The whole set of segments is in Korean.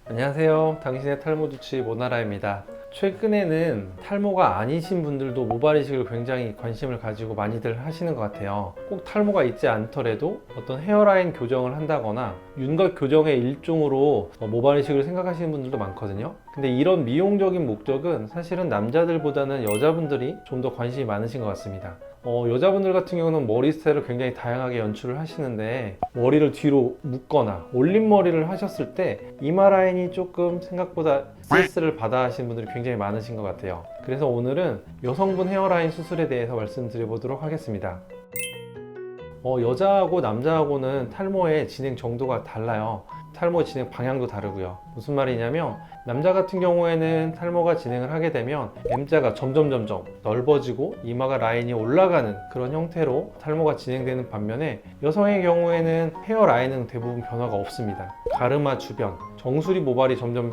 안녕하세요. 당신의 탈모 주치 모나라입니다. 최근에는 탈모가 아니신 분들도 모발 이식을 굉장히 관심을 가지고 많이들 하시는 것 같아요. 꼭 탈모가 있지 않더라도 어떤 헤어라인 교정을 한다거나 윤곽 교정의 일종으로 모발 이식을 생각하시는 분들도 많거든요. 근데 이런 미용적인 목적은 사실은 남자들보다는 여자분들이 좀 더 관심이 많으신 것 같습니다. 여자분들 같은 경우는 머리 스타일을 굉장히 다양하게 연출을 하시는데, 머리를 뒤로 묶거나 올림머리를 하셨을 때 이마 라인이 조금 생각보다 스트레스를 받아 하시는 분들이 굉장히 많으신 것 같아요. 그래서 오늘은 여성분 헤어라인 수술에 대해서 말씀드려 보도록 하겠습니다. 여자하고 남자하고는 탈모의 진행 정도가 달라요. 탈모 진행 방향도 다르고요. 무슨 말이냐면, 남자 같은 경우에는 탈모가 진행을 하게 되면 M자가 점점 넓어지고 이마가 라인이 올라가는 그런 형태로 탈모가 진행되는 반면에, 여성의 경우에는 헤어 라인은 대부분 변화가 없습니다. 가르마 주변, 정수리 모발이 점점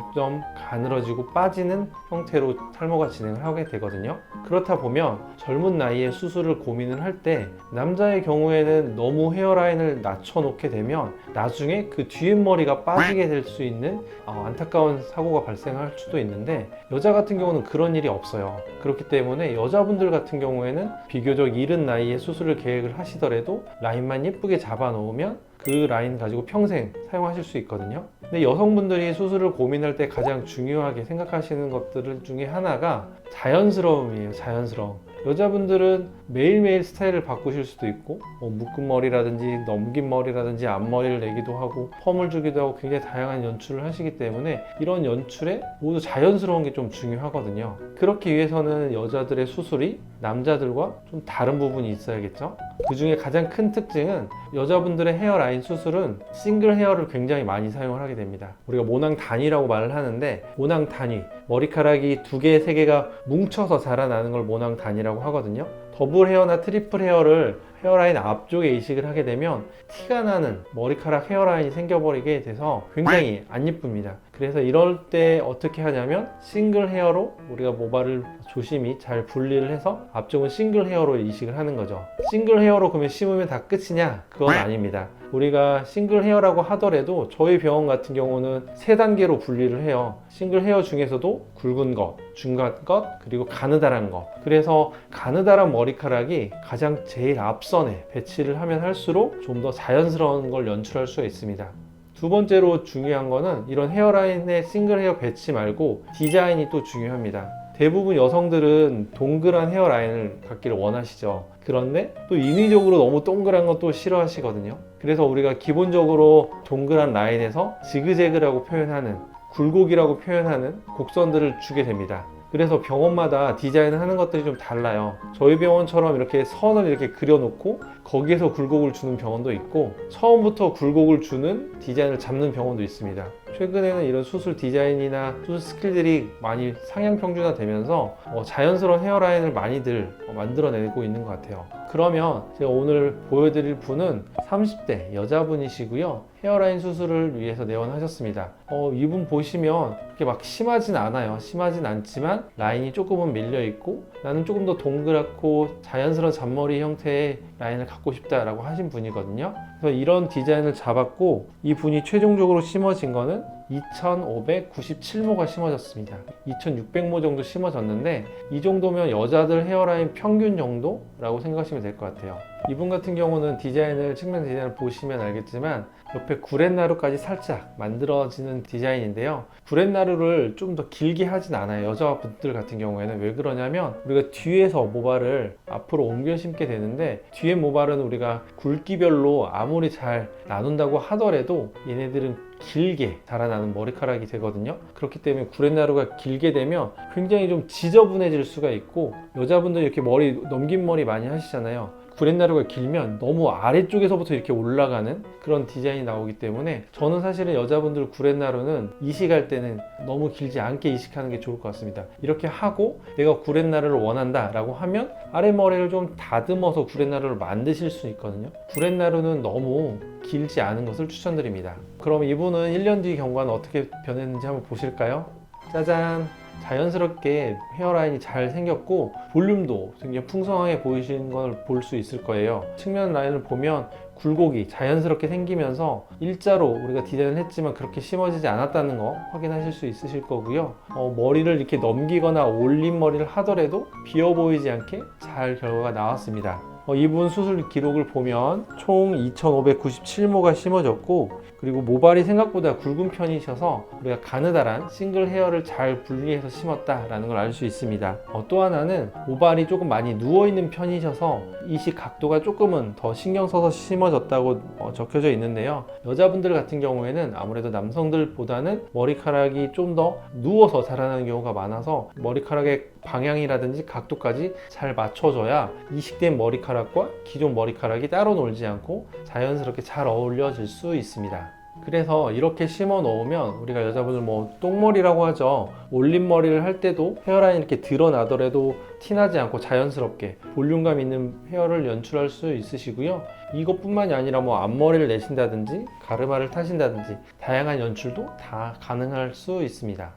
가늘어지고 빠지는 형태로 탈모가 진행을 하게 되거든요. 그렇다 보면 젊은 나이에 수술을 고민을 할 때, 남자의 경우에는 너무 헤어라인을 낮춰 놓게 되면 나중에 그 뒷머리가 빠지게 될 수 있는 안타까운 사고가 발생할 수도 있는데, 여자 같은 경우는 그런 일이 없어요. 그렇기 때문에 여자분들 같은 경우에는 비교적 이른 나이에 수술을 계획을 하시더라도 라인만 예쁘게 잡아 놓으면 그 라인 가지고 평생 사용하실 수 있거든요. 근데 여성분들이 수술을 고민할 때 가장 중요하게 생각하시는 것들 중에 하나가 자연스러움이에요. 자연스러움. 여자분들은 매일매일 스타일을 바꾸실 수도 있고, 묶은 머리라든지 넘긴 머리라든지 앞머리를 내기도 하고 펌을 주기도 하고 굉장히 다양한 연출을 하시기 때문에, 이런 연출에 모두 자연스러운 게 좀 중요하거든요. 그렇기 위해서는 여자들의 수술이 남자들과 좀 다른 부분이 있어야겠죠. 그 중에 가장 큰 특징은, 여자분들의 헤어라인 수술은 싱글 헤어를 굉장히 많이 사용을 하게 됩니다. 우리가 모낭 단위라고 말을 하는데, 모낭 단위, 머리카락이 2개, 3개가 뭉쳐서 자라나는 걸 모낭 단위라고 하거든요. 더블 헤어나 트리플 헤어를 헤어라인 앞쪽에 이식을 하게 되면 티가 나는 머리카락 헤어라인이 생겨버리게 돼서 굉장히 안 예쁩니다. 그래서 이럴 때 어떻게 하냐면, 싱글 헤어로 우리가 모발을 조심히 잘 분리를 해서 앞쪽은 싱글 헤어로 이식을 하는 거죠. 싱글 헤어로 그러면 심으면 다 끝이냐? 그건 아닙니다. 우리가 싱글 헤어라고 하더라도 저희 병원 같은 경우는 3단계로 분리를 해요. 싱글 헤어 중에서도 굵은 것, 중간 것, 그리고 가느다란 것. 그래서 가느다란 머리카락이 가장 제일 앞선에 배치를 하면 할수록 좀 더 자연스러운 걸 연출할 수가 있습니다. 두 번째로 중요한 거는, 이런 헤어라인의 싱글 헤어 배치 말고 디자인이 또 중요합니다. 대부분 여성들은 동그란 헤어라인을 갖기를 원하시죠. 그런데 또 인위적으로 너무 동그란 건 또 싫어하시거든요. 그래서 우리가 기본적으로 동그란 라인에서 지그재그라고 표현하는, 굴곡이라고 표현하는 곡선들을 주게 됩니다. 그래서 병원마다 디자인을 하는 것들이 좀 달라요. 저희 병원처럼 이렇게 선을 이렇게 그려놓고 거기에서 굴곡을 주는 병원도 있고, 처음부터 굴곡을 주는 디자인을 잡는 병원도 있습니다. 최근에는 이런 수술 디자인이나 수술 스킬들이 많이 상향 평준화되면서 자연스러운 헤어라인을 많이들 만들어내고 있는 것 같아요. 그러면 제가 오늘 보여드릴 분은 30대 여자분이시고요. 헤어라인 수술을 위해서 내원하셨습니다. 이분 보시면 그렇게 막 심하진 않아요. 심하진 않지만 라인이 조금은 밀려있고, 나는 조금 더 동그랗고 자연스러운 잔머리 형태의 라인을 갖고 싶다라고 하신 분이거든요. 그래서 이런 디자인을 잡았고, 이 분이 최종적으로 심어진 거는 2597모가 심어졌습니다. 2600모 정도 심어졌는데, 이 정도면 여자들 헤어라인 평균 정도라고 생각하시면 될 것 같아요. 이분 같은 경우는 측면 디자인을 보시면 알겠지만, 옆에 구렛나루까지 살짝 만들어지는 디자인인데요. 구렛나루를 좀 더 길게 하진 않아요. 여자분들 같은 경우에는. 왜 그러냐면, 우리가 뒤에서 모발을 앞으로 옮겨 심게 되는데, 뒤에 모발은 우리가 굵기별로 아무리 잘 나눈다고 하더라도 얘네들은 길게 자라나는 머리카락이 되거든요. 그렇기 때문에 구렛나루가 길게 되면 굉장히 좀 지저분해질 수가 있고, 여자분들 이렇게 머리 넘긴 머리 많이 하시잖아요. 구렛나루가 길면 너무 아래쪽에서부터 이렇게 올라가는 그런 디자인이 나오기 때문에, 저는 사실은 여자분들 구렛나루는 이식할 때는 너무 길지 않게 이식하는 게 좋을 것 같습니다. 이렇게 하고 내가 구렛나루를 원한다 라고 하면 아래머리를 좀 다듬어서 구렛나루를 만드실 수 있거든요. 구렛나루는 너무 길지 않은 것을 추천드립니다. 그럼 이분은 1년 뒤 경과는 어떻게 변했는지 한번 보실까요? 짜잔! 자연스럽게 헤어라인이 잘 생겼고 볼륨도 굉장히 풍성하게 보이시는 걸 볼 수 있을 거예요. 측면 라인을 보면 굴곡이 자연스럽게 생기면서 일자로 우리가 디자인을 했지만 그렇게 심어지지 않았다는 거 확인하실 수 있으실 거고요. 머리를 이렇게 넘기거나 올린 머리를 하더라도 비어 보이지 않게 잘 결과가 나왔습니다. 이분 수술 기록을 보면 총 2597모가 심어졌고, 그리고 모발이 생각보다 굵은 편이셔서 우리가 가느다란 싱글 헤어를 잘 분리해서 심었다라는 걸 알 수 있습니다. 또 하나는 모발이 조금 많이 누워있는 편이셔서 이식 각도가 조금은 더 신경 써서 심어졌다고 적혀져 있는데요. 여자분들 같은 경우에는 아무래도 남성들보다는 머리카락이 좀 더 누워서 자라나는 경우가 많아서 머리카락의 방향이라든지 각도까지 잘 맞춰줘야 이식된 머리카락과 기존 머리카락이 따로 놀지 않고 자연스럽게 잘 어울려질 수 있습니다. 그래서 이렇게 심어 놓으면 우리가 여자분들 똥머리라고 하죠. 올린 머리를 할 때도 헤어라인이 이렇게 드러나더라도 티나지 않고 자연스럽게 볼륨감 있는 헤어를 연출할 수 있으시고요. 이것뿐만이 아니라 앞머리를 내신다든지 가르마를 타신다든지 다양한 연출도 다 가능할 수 있습니다.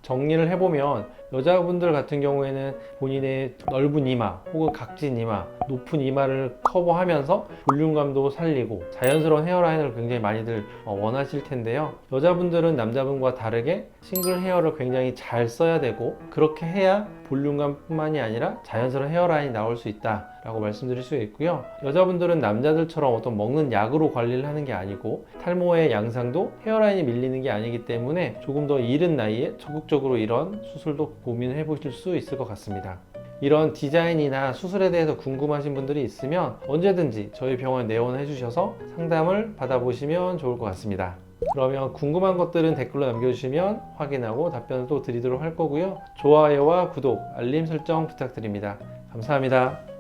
정리를 해보면 여자분들 같은 경우에는 본인의 넓은 이마 혹은 각진 이마, 높은 이마를 커버하면서 볼륨감도 살리고 자연스러운 헤어라인을 굉장히 많이들 원하실 텐데요. 여자분들은 남자분과 다르게 싱글 헤어를 굉장히 잘 써야 되고, 그렇게 해야 볼륨감 뿐만이 아니라 자연스러운 헤어라인이 나올 수 있다 라고 말씀드릴 수 있고요. 여자분들은 남자들처럼 어떤 먹는 약으로 관리를 하는 게 아니고 탈모의 양상도 헤어라인이 밀리는 게 아니기 때문에 조금 더 이른 나이에 적극적으로 이런 수술도 고민해 보실 수 있을 것 같습니다. 이런 디자인이나 수술에 대해서 궁금하신 분들이 있으면 언제든지 저희 병원에 내원해 주셔서 상담을 받아보시면 좋을 것 같습니다. 그러면 궁금한 것들은 댓글로 남겨주시면 확인하고 답변을 또 드리도록 할 거고요. 좋아요와 구독, 알림 설정 부탁드립니다. 감사합니다.